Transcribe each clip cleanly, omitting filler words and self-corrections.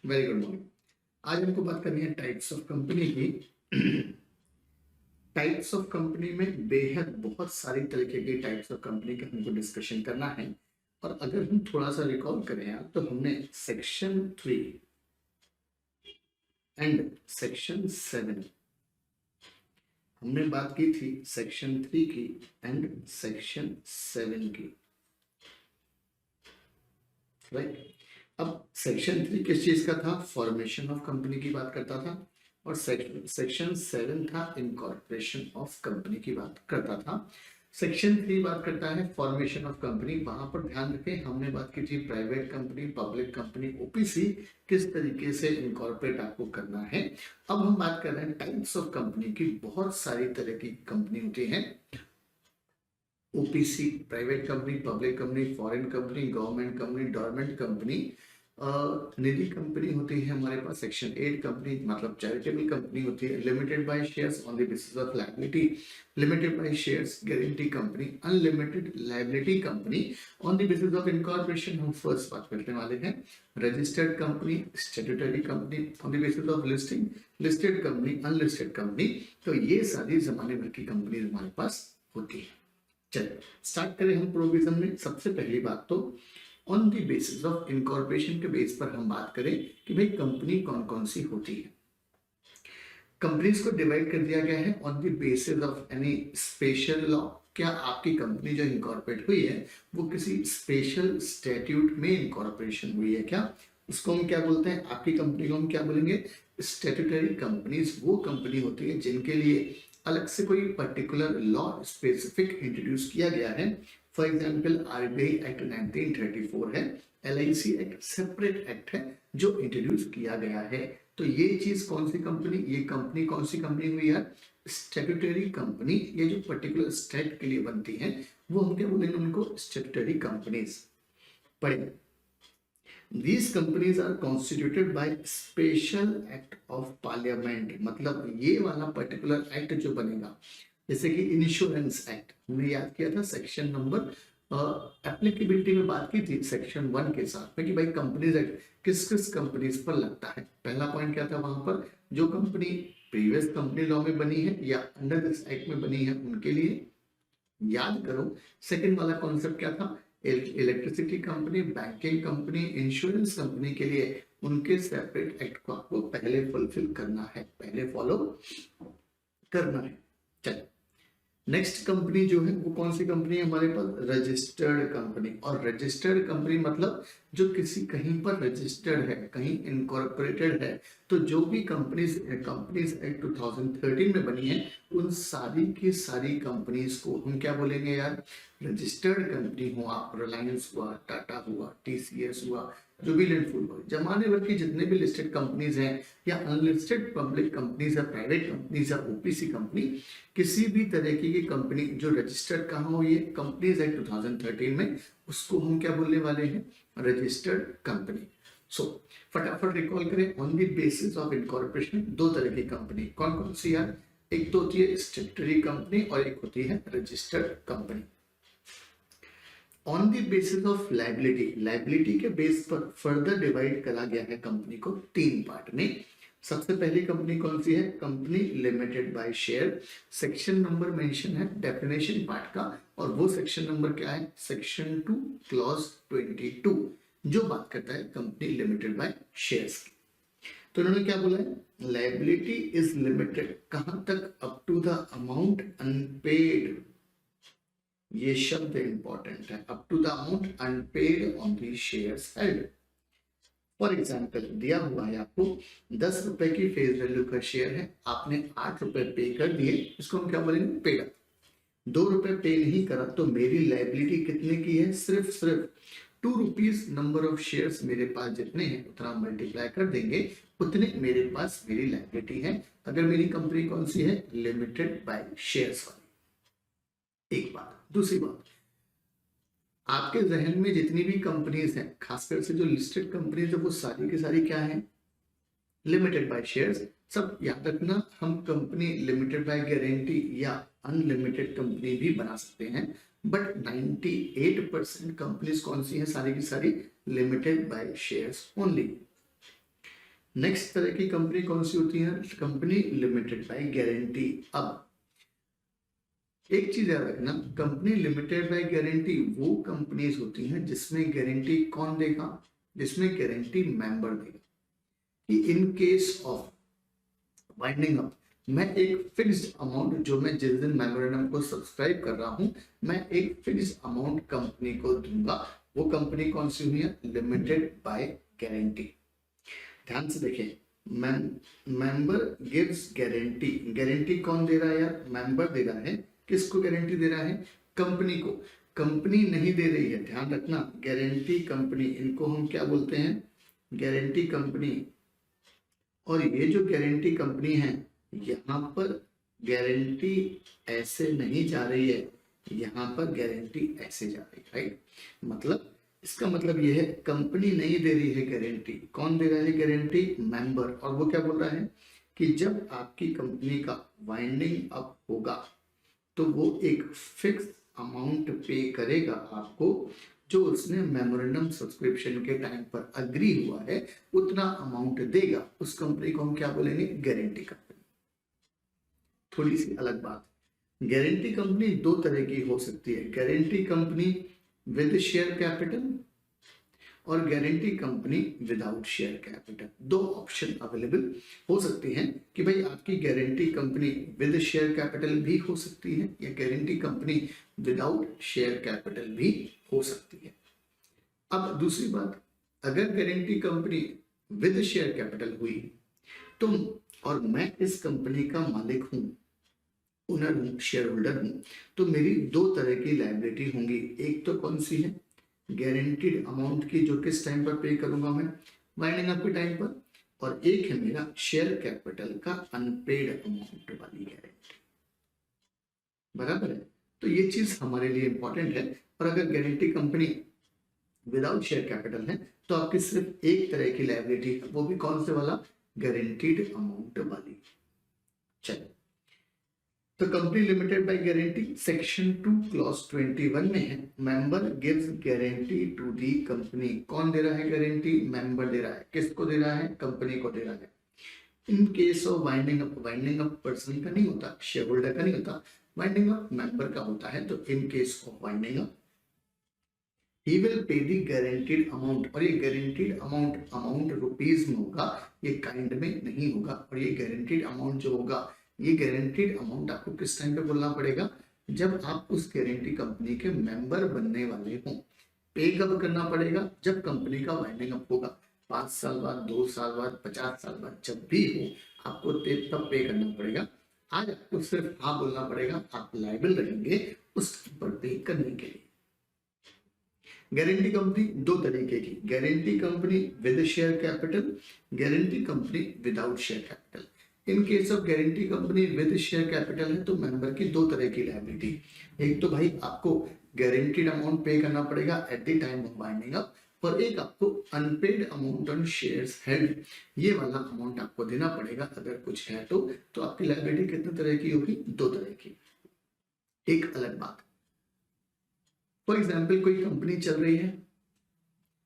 Very good morning. आज हमको बात करनी है टाइप्स ऑफ कंपनी की। टाइप्स ऑफ कंपनी में बेहद बहुत सारी तरीके की टाइप्स ऑफ कंपनी का हमको डिस्कशन करना है। और अगर हम थोड़ा सा रिकॉल करें यार, तो हमने सेक्शन 3 एंड सेक्शन 7 हमने बात की थी, सेक्शन 3 की एंड सेक्शन 7 की, राइट। अब सेक्शन 3 किस चीज का था? फॉर्मेशन ऑफ कंपनी की बात करता था। और सेक्शन 7 था इनकॉर्पोरेशन ऑफ कंपनी की बात करता था। सेक्शन 3 बात करता है फॉर्मेशन ऑफ कंपनी। वहां पर ध्यान रखें, हमने बात की थी private company, public company, OPC, किस तरीके से इनकॉर्पोरेट आपको करना है। अब हम बात कर रहे हैं टाइप्स ऑफ कंपनी की। बहुत सारी तरह की कंपनी होती है। OPC private company, public company, foreign company, government company, dormant company, Nidhi company होती है हमारे पास। सेक्शन 8 कंपनी मतलब चैरिटेबल कंपनी होती है। Limited by shares on the basis of liability, limited by shares guarantee company, unlimited liability company on the basis of incorporation. हम first बात करने वाले हैं registered company, statutory company on the basis of listing, listed company, unlisted company. तो ये सारी जमाने भर की कंपनी हमारे पास होती है। चलिए स्टार्ट करें हम प्रोविजन में। सबसे पहली बात तो on the basis of incorporation के बेस पर हम बात करें कि भाई कंपनी कौन कौन सी होती है। कंपनीज को डिवाइड कर दिया गया है on the basis of any special law. क्या आपकी कंपनी जो इनकॉर्पोरेट हुई है वो किसी स्पेशल स्टैट्यूट में इनकॉर्पोरेशन हुई है क्या? उसको हम क्या बोलते हैं? आपकी कंपनी को हम क्या बोलेंगे? स्टैट्यूटरी कंपनीज वो कंपनी होती है जिनके लिए अलग से कोई पर्टिकुलर लॉ स्पेसिफिक इंट्रोड्यूस किया गया है। फॉर एग्जाम्पल आरबीआई एक्ट 1934 है, एलआईसी एक्ट सेपरेट एक्ट है जो इंट्रोड्यूस किया गया है। तो ये चीज कौन सी कंपनी, ये कंपनी कौन सी कंपनी हुई है? Statutory company. ये जो पर्टिकुलर स्टेट के लिए बनती है वो हम क्या बोलेंगे? उनको स्टैट्यूटरी कंपनीज पढ़ेंगे। These companies are constituted by special act of parliament। मतलब ये वाला पर्टिकुलर एक्ट जो बनेगा, जैसे कि इंश्योरेंस एक्ट हमने याद किया था सेक्शन नंबर एप्लीकेबिलिटी में बात की थी सेक्शन 1 के साथ में कि भाई कंपनीज एक्ट किस किस कंपनीज पर लगता है। पहला पॉइंट क्या था वहां पर? जो कंपनी प्रीवियस कंपनी लॉ में बनी है या अंडर दिस एक्ट में बनी है उनके लिए याद करो। सेकंड वाला कॉन्सेप्ट क्या था? Electricity company, banking company, insurance company के लिए उनके सेपरेट एक्ट को आपको पहले फुलफिल करना है, पहले फॉलो करना है। चलिए नेक्स्ट कंपनी जो है वो कौन सी कंपनी है हमारे पास? Registered company. और रजिस्टर्ड कंपनी मतलब जो किसी कहीं पर रजिस्टर्ड है, कहीं इनकॉर्पोरेटेड है। तो जो भी कंपनीज एक्ट 2013 में बनी है उन सारी की सारी कंपनीज को हम क्या बोलेंगे यार? रजिस्टर्ड कंपनी हो। आप रिलायंस हुआ, टाटा हुआ, टीसीएस हुआ, जुबिलेंट फूड हुआ, जमाने भर की जितने भी लिस्टेड कंपनीज हैं या अनलिस्टेड पब्लिक कंपनीज या प्राइवेट कंपनीज या ओपीसी कंपनी, किसी भी तरह की कंपनी जो रजिस्टर्ड कहाँ हुई है? कंपनीज एक्ट 2013 में, उसको हम क्या बोलने वाले हैं? Registered company. सो फटाफट रिकॉल करें, on the basis of incorporation दो तरह की कंपनी कौन कौन सी यार? एक तो होती है स्टैट्यूटरी कंपनी और एक होती है registered company. On the basis of liability, liability के बेस पर फर्दर डिवाइड करा गया है कंपनी को 3 पार्ट में। सबसे पहली कंपनी कौन सी है? Company limited bye share. Section number mention है डेफिनेशन पार्ट का, और वो सेक्शन नंबर क्या है? सेक्शन 2 क्लॉज 22 जो बात करता है कंपनी लिमिटेड बाय शेयर्स की। तो इन्होंने क्या बोला है? लायबिलिटी इज लिमिटेड कहां तक? Up to the amount unpaid. ये शब्द इंपॉर्टेंट है, up to the amount unpaid on the shares held. For example दिया हुआ है आपको 10 रुपए की फेस वैल्यू का शेयर है, आपने 8 रुपए पे कर दिए, इसको हम क्या बोलेंगे? Paid up. 2 रुपए पे नहीं करा तो मेरी लायबिलिटी कितने की है? सिर्फ 2 रुपीज नंबर ऑफ शेयर्स मेरे पास जितने हैं उतना मल्टीप्लाई कर देंगे, उतने मेरे पास मेरी लायबिलिटी है। अगर मेरी कंपनी कौन सी है? लिमिटेड बाय शेयर्स वाली। एक बात। दूसरी बात, आपके जहन में जितनी भी कंपनीज हैं, खासकर से जो लिस्टेड कंपनीज है, वो सारी की सारी क्या है? Limited by shares. सब याद रखना, हम कंपनी लिमिटेड बाय गारंटी या अनलिमिटेड कंपनी भी बना सकते हैं, बट 98% कंपनीज कौन सी हैं? सारी की सारी limited by shares only. Next तरह की कंपनी कौन सी होती है? Company limited by guarantee. अब एक चीज याद रखना, कंपनी लिमिटेड बाय गारंटी वो कंपनीज होती हैं जिसमें गारंटी कौन देगा? जिसमें गारंटी मेंबर देगा कि in case of winding up मैं एक फिक्स्ड अमाउंट, जो मैं जिस दिन मेमोरेंडम को सब्सक्राइब कर रहा हूं, मैं एक फिक्स्ड अमाउंट कंपनी को दूंगा। वो कंपनी कौन सी हुई है? Limited by guarantee. ध्यान से देखें, मेंबर गिव्स गारंटी। गारंटी कौन दे रहा है यार? मेंबर दे रहा है। किसको गारंटी दे रहा है? कंपनी को। कंपनी नहीं दे रही है, ध्यान रखना। गारंटी कंपनी, इनको हम क्या बोलते हैं? Guarantee company. और ये जो गारंटी कंपनी है, यहाँ पर गारंटी ऐसे नहीं जा रही है, यहाँ पर गारंटी ऐसे जा रही है, राइट? मतलब इसका मतलब ये है कंपनी नहीं दे रही है गारंटी। कौन दे रहा है गारंटी? मेंबर। और वो क्या बोल रहा है कि जब आपकी कंपनी का वाइंडिंग अप होगा तो वो एक फिक्स अमाउंट पे करेगा आपको, जो उसने मेमोरेंडम सब्सक्रिप्शन के टाइम पर अग्री हुआ है उतना अमाउंट देगा। उस कंपनी को हम क्या बोलेंगे? Guarantee company. थोड़ी सी अलग बात, गारंटी कंपनी दो तरह की हो सकती है। Guarantee company with share capital और guarantee company without share capital. दो ऑप्शन अवेलेबल हो सकते हैं कि भाई आपकी guarantee company with share capital भी हो सकती है या guarantee company without share capital भी हो सकती है। अब दूसरी बात, अगर guarantee company with share capital हुई तो, और मैं इस कंपनी का मालिक हूं, ओनर हूं, शेयर होल्डर हूं, तो मेरी दो तरह की लायबिलिटी होंगी। एक तो कौन सी है? गारंटीड अमाउंट की, जो किस टाइम पर पे करूंगा मैं? वाइंडिंग अप के टाइम पर। और एक है मेरा शेयर कैपिटल का अनपेड अमाउंट वाली गारंटी। बराबर है? तो ये चीज हमारे लिए इंपॉर्टेंट है। और अगर guarantee company without share capital है तो आपकी सिर्फ एक तरह की लायबिलिटी है, वो भी कौन से वाला? गारंटीड अमाउंट वाली। चलिए, तो company limited by guarantee section 2 clause 21 में है, member gives guarantee to the company. कौन दे रहा है गारंटी? मेंबर दे रहा है। किसको दे रहा है? कंपनी को दे रहा है। In case of winding up, winding up person का नहीं होता, शेयर होल्डर का नहीं होता, वाइंडिंग अप मेंबर का होता है। तो in case of winding up he will pay the guaranteed amount. और ये गारंटीड अमाउंट रुपीज में होगा, ये काइंड में नहीं होगा। और ये गारंटीड अमाउंट जो होगा, ये गारंटीड अमाउंट आपको किस टाइम पे बोलना पड़ेगा? जब आप उस गारंटी कंपनी के मेंबर बनने वाले हों। पे कब करना पड़ेगा? जब कंपनी का वाइंडिंग अप होगा। 5 साल बाद, 2 साल बाद, 50 साल बाद, जब भी हो आपको तब पे करना पड़ेगा। आज आपको सिर्फ हाँ बोलना पड़ेगा, आप लायबल रहेंगे उस पर पे करने के लिए। गारंटी कंपनी दो तरीके की, guarantee company with share capital, guarantee company without share capital. In case of guarantee company with share capital है तो मेंबर की दो तरह की लायबिलिटी। एक तो भाई आपको गारंटीड अमाउंट पे करना पड़ेगा at the time of winding up, और एक आपको unpaid amount on shares held, ये वाला अमाउंट आपको देना पड़ेगा अगर कुछ है तो आपकी लायबिलिटी कितने तरह की होगी? दो तरह की। एक अलग बात, फॉर एग्जाम्पल कोई कंपनी चल रही है,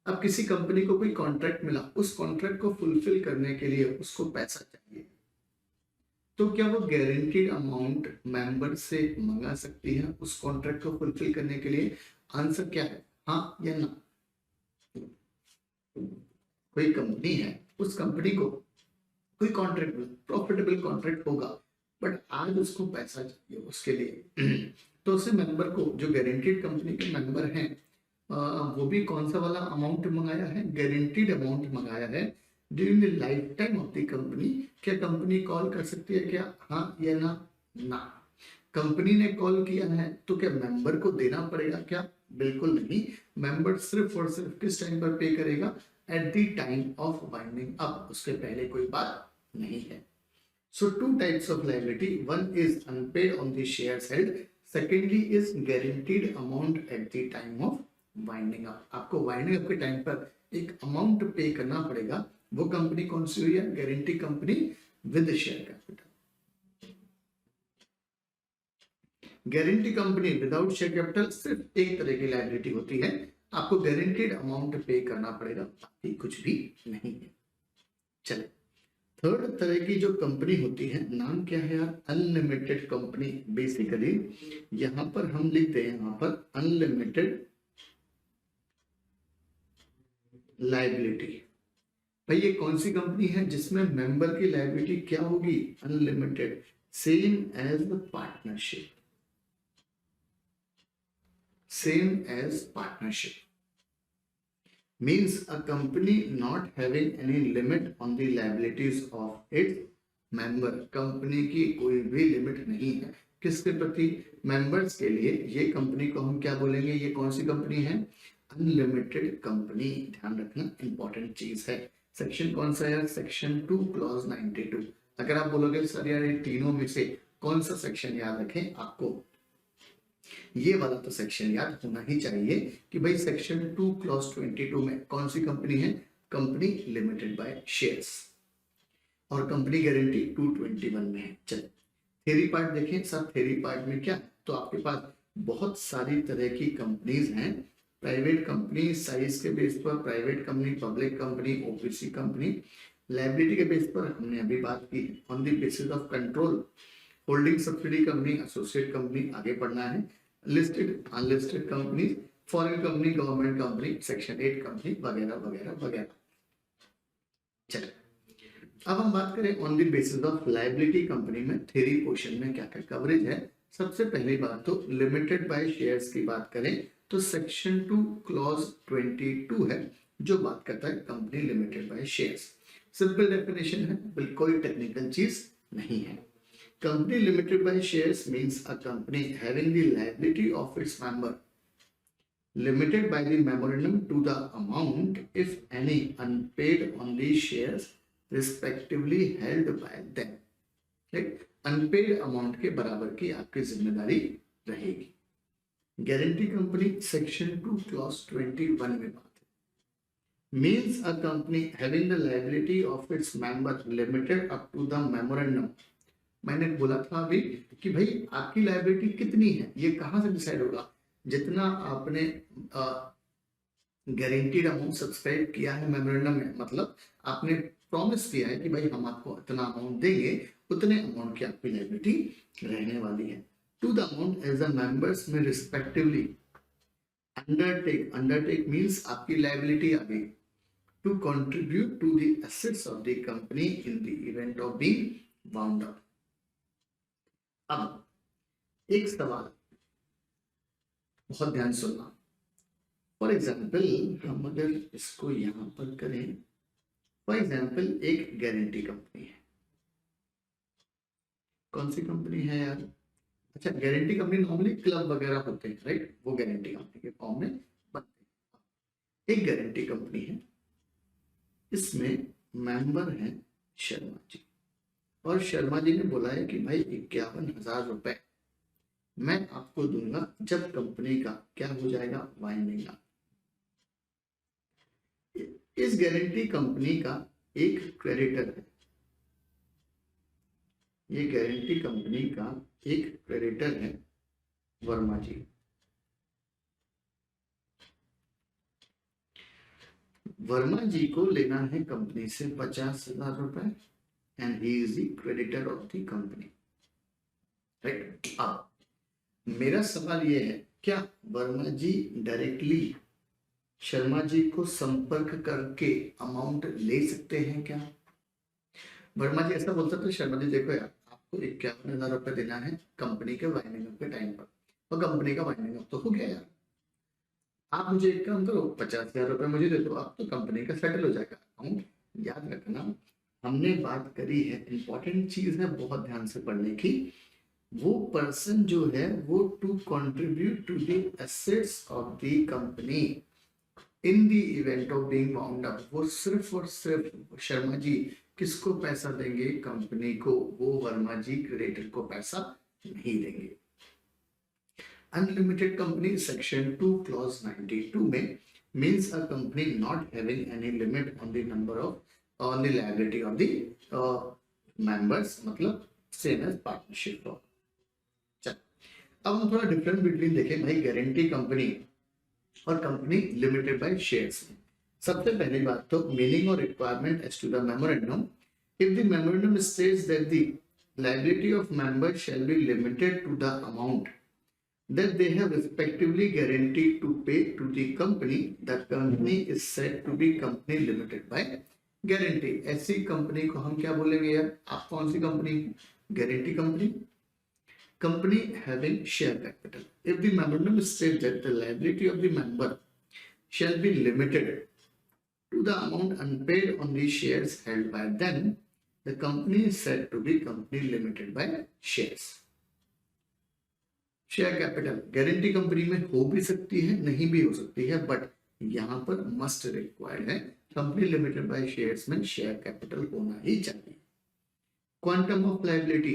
अब किसी कंपनी को कोई कॉन्ट्रैक्ट मिला, उस कॉन्ट्रैक्ट को फुलफिल करने के लिए उसको पैसा चाहिए, तो क्या वो गारंटीड अमाउंट मेंबर से मंगा सकती है उस कॉन्ट्रैक्ट को फुलफिल करने के लिए? आंसर क्या है? हाँ या ना? कोई कंपनी है, उस कंपनी को कोई कॉन्ट्रैक्ट मिला, प्रॉफिटेबल कॉन्ट्रैक्ट होगा, बट आज उसको पैसा चाहिए उसके लिए तो उसे मेंबर को, जो गारंटीड कंपनी के मेंबर हैं, वो भी कौन सा वाला अमाउंट मंगाया है? गारंटीड अमाउंट मंगाया है। During the life time of the company, क्या कंपनी कॉल कर सकती है क्या? हाँ या ना? ना। कंपनी ने कॉल किया है तो क्या मेंबर को देना पड़ेगा क्या? बिल्कुल नहीं। मेंबर सिर्फ और सिर्फ किस टाइम पर पे करेगा? Eight the time of winding up, उसके पहले कोई बात नहीं है। So two types of liability, one is unpaid on the shares held, secondly is guaranteed amount at the time of winding up. आपको वाइंडिंग अप के टाइम पर एक अमाउंट पे करना पड़ेगा। वो कंपनी कौन सी हुई है? Guarantee company with share capital. Guarantee company without share capital सिर्फ एक तरह की लायबिलिटी होती है, आपको गारंटीड अमाउंट पे करना पड़ेगा, बाकी कुछ भी नहीं है। चले थर्ड तरह की जो कंपनी होती है, नाम क्या है यार, अनलिमिटेड कंपनी। बेसिकली यहां पर हम लिखते हैं यहां पर अनलिमिटेड लायबिलिटी। भाई ये कौन सी कंपनी है जिसमें मेंबर की लायबिलिटी क्या होगी, unlimited, same as partnership, same as partnership. Means a company not having any limit on the liabilities of its member। Company की कोई भी लिमिट नहीं है किसके प्रति, मेंबर्स के लिए। ये कंपनी को हम क्या बोलेंगे, ये कौन सी कंपनी है, अनलिमिटेड कंपनी। ध्यान रखना, इंपॉर्टेंट चीज है। सेक्शन कौन सा है, सेक्शन 2 क्लॉज 92। अगर आप बोलोगे सर यार ये तीनों में से कौन सा सेक्शन याद रखें, आपको ये वाला तो सेक्शन याद होना ही चाहिए कि भाई सेक्शन 2 क्लॉज 22 में कौन सी कंपनी है, कंपनी लिमिटेड बाय शेयर्स, और कंपनी गारंटी 221 में है। चलिए थ्योरी पार्ट देखें सब। थ्योरी पार्ट में क्या, तो आपके पास बहुत सारी तरह की कंपनीज हैं। प्राइवेट कंपनी साइज के बेस पर, private company, public company, OPC company. Liability के बेस पर हमने अभी बात की, on the basis of control, holding subsidy company, associate company, आगे पढ़ना है, listed unlisted company, foreign company, government company, section 8 company, वगैरह वगैरह वगैरह। चलिए अब हम बात करें on the basis of liability company में थ्योरी पोर्शन में क्या क्या कवरेज है। सबसे पहली बात तो लिमिटेड बाय शेयर्स की बात करें तो सेक्शन 2 क्लॉज 22 है जो बात करता है company limited by shares. Simple definition है, बिल्कुल कोई टेक्निकल चीज नहीं है। Company limited by shares means a company having the liability of its member limited by the memorandum to the amount, if any, unpaid on these shares respectively held by them। right? Unpaid amount के बराबर की आपकी जिम्मेदारी रहेगी। Guarantee company section 2 clause 21 में बात है। Means a company having the liability of its member limited up to the memorandum. मैंने बोला था अभी कि भाई आपकी लायबिलिटी कितनी है, ये कहां से डिसाइड होगा, जितना आपने गारंटीड अमाउंट सब्सक्राइब किया है मेमोरेंडम में, मतलब आपने प्रॉमिस किया है कि भाई हम आपको इतना अमाउंट देंगे, उतने अमाउंट की आपकी लायबिलिटी रहने वाली है। To the amount as the members में रिस्पेक्टिवली अंडरटेक, अंडरटेक मींस आपकी लायबिलिटी आ गई, to contribute to the assets of the company in the event of being wound up. अब एक सवाल बहुत ध्यान सुनना। फॉर एग्जाम्पल हम अगर इसको यहां पर करें, फॉर एग्जाम्पल एक गारंटी कंपनी है। कौन सी कंपनी है यार, अच्छा गारंटी कंपनी नॉर्मली क्लब वगैरह होते हैं, राइट, वो गारंटी कंपनी के फॉर्म में बनते हैं। एक गारंटी कंपनी है, इसमें मेंबर है शर्मा जी, और शर्मा जी ने बोला है कि भाई 51,000 रुपए मैं आपको दूंगा जब कंपनी का क्या हो जाएगा, वाइंडिंग अप। इस गारंटी कंपनी का एक क्रेडिटर है, ये गारंटी कंपनी का एक क्रेडिटर है वर्मा जी। वर्मा जी को लेना है कंपनी से 50,000 रुपए, and he is the creditor of the company, right? अब मेरा सवाल ये है, क्या वर्मा जी डायरेक्टली शर्मा जी को संपर्क करके अमाउंट ले सकते हैं क्या? वर्मा जी ऐसा बोल सकते हैं, शर्मा जी देखो यार आपको 51,000 रुपए देना है कंपनी के वाइंडिंग अप के टाइम पर, और कंपनी का वाइंडिंग अप तो हो गया यार, आप मुझे एक काम करो 50,000 रुपए मुझे दे दो, आप तो कंपनी का सेटल हो जाएगा अमाउंट। याद रखना हमने बात करी है, इंपॉर्टेंट चीज है बहुत ध्यान से पढ़ने की, वो पर्सन जो है वो to contribute to the assets of the company in the event of being wound up, वो सिर्फ और सिर्फ शर्मा जी किसको पैसा देंगे, कंपनी को, वो वर्मा जी क्रेडिटर को पैसा नहीं देंगे। अनलिमिटेड कंपनी सेक्शन 2 क्लॉज 92 में means a company not having any limit on the number of on the liability of the members, मतलब सेम एज पार्टनरशिप लॉ। चल अब हम थोड़ा डिफरेंस बिटवीन देखें भाई गारंटी कंपनी और कंपनी लिमिटेड बाय शेयर्स में। सबसे पहली बात तो मीनिंग और requirement as to the memorandum. If the memorandum states that the liability of members shall be limited to the amount that they have respectively guaranteed to pay to the company is said to be company limited by guarantee. ऐसी company को हम क्या बोलेंगे यार? आप कौन सी company? Guarantee company. Company having share capital. If the memorandum states that the liability of the member shall be limited to the amount unpaid on the shares held by them, the company is said to be company limited by shares. Share capital guarantee company में हो भी सकती है, नहीं भी हो सकती है, बट यहां पर मस्ट रिक्वायर्ड है कंपनी लिमिटेड बाय शेयर्स में शेयर कैपिटल होना ही चाहिए. Quantum of liability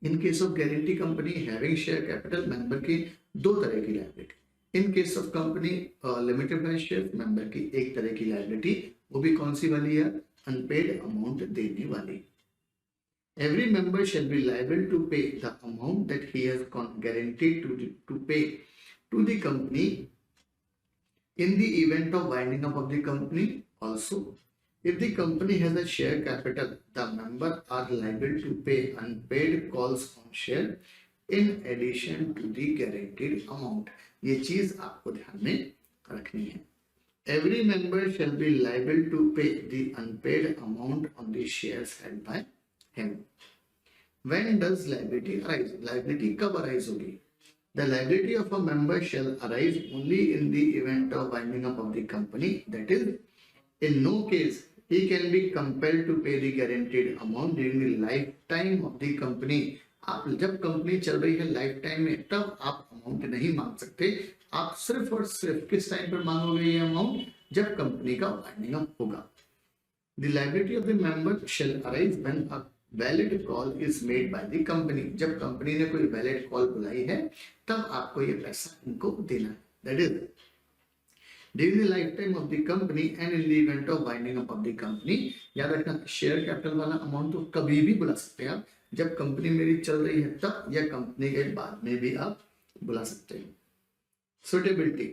in case of guarantee company having share capital member की दो तरह की liability. In case of company limited by shares member की एक तरह की लायबिलिटी, वो भी कौन सी वाली है? अनपेड अमाउंट देने वाली. Every member shall be liable to pay the amount that he has guaranteed to pay to the company in the event of winding up of the company. Also, if the company has a share capital, the member are liable to pay unpaid calls on share in addition to the guaranteed amount. ये चीज आपको ध्यान में रखनी है. Every member shall be liable to pay the unpaid amount on the shares held by him. When does liability arise? Liability कब arise होगी? The liability of a member shall arise only in the event of winding up of the company. That is, in no case he can be compelled to pay the guaranteed amount during the lifetime of the company. आप जब company चल रही है life time में, तब आप amount नहीं मांग सकते. आप सिर्फ और सिर्फ किस टाइम पर मांगोगे ये अमाउंट? जब कंपनी का वाइंडिंग अप होगा. The liability of the member shall arise when a valid call is made by the company. जब कंपनी ने कोई valid call बुलाई है, तब आपको ये पैसा इनको देना है. That is, during the lifetime of the company and in the event of winding up of the company. याद रखना, शेयर कैपिटल वाला अमाउंट तो कभी भी बुला सकते हैं आप, जब कंपनी मेरी चल रही है तब, या कंपनी के बाद में भी आप बुला सकते हैं. Suitability.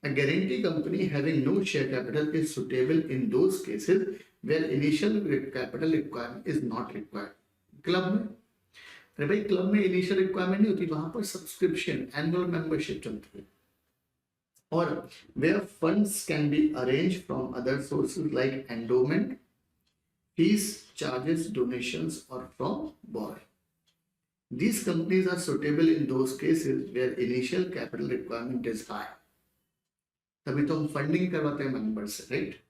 A guarantee company having no share capital is suitable in those cases where initial capital requirement is not required. Club में, अरे भाई क्लब में इनिशियल रिक्वायरमेंट नहीं होती, वहां पर सब्सक्रिप्शन एनुअल मेंबरशिप चलती है. और where funds can be arranged from other sources like endowment, fees, charges, donations or from borrowing. These companies are suitable in those cases where initial capital requirement is high. तभी तो हम funding करवाते हैं member से, right?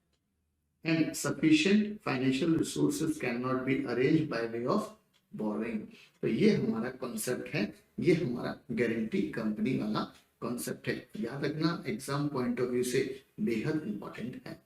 And sufficient financial resources can not be arrange by way of borrowing. तो ये हमारा concept है, ये हमारा गारंटी कंपनी वाला कॉन्सेप्ट है. याद रखना, एग्जाम पॉइंट ऑफ व्यू से बेहद इंपॉर्टेंट है.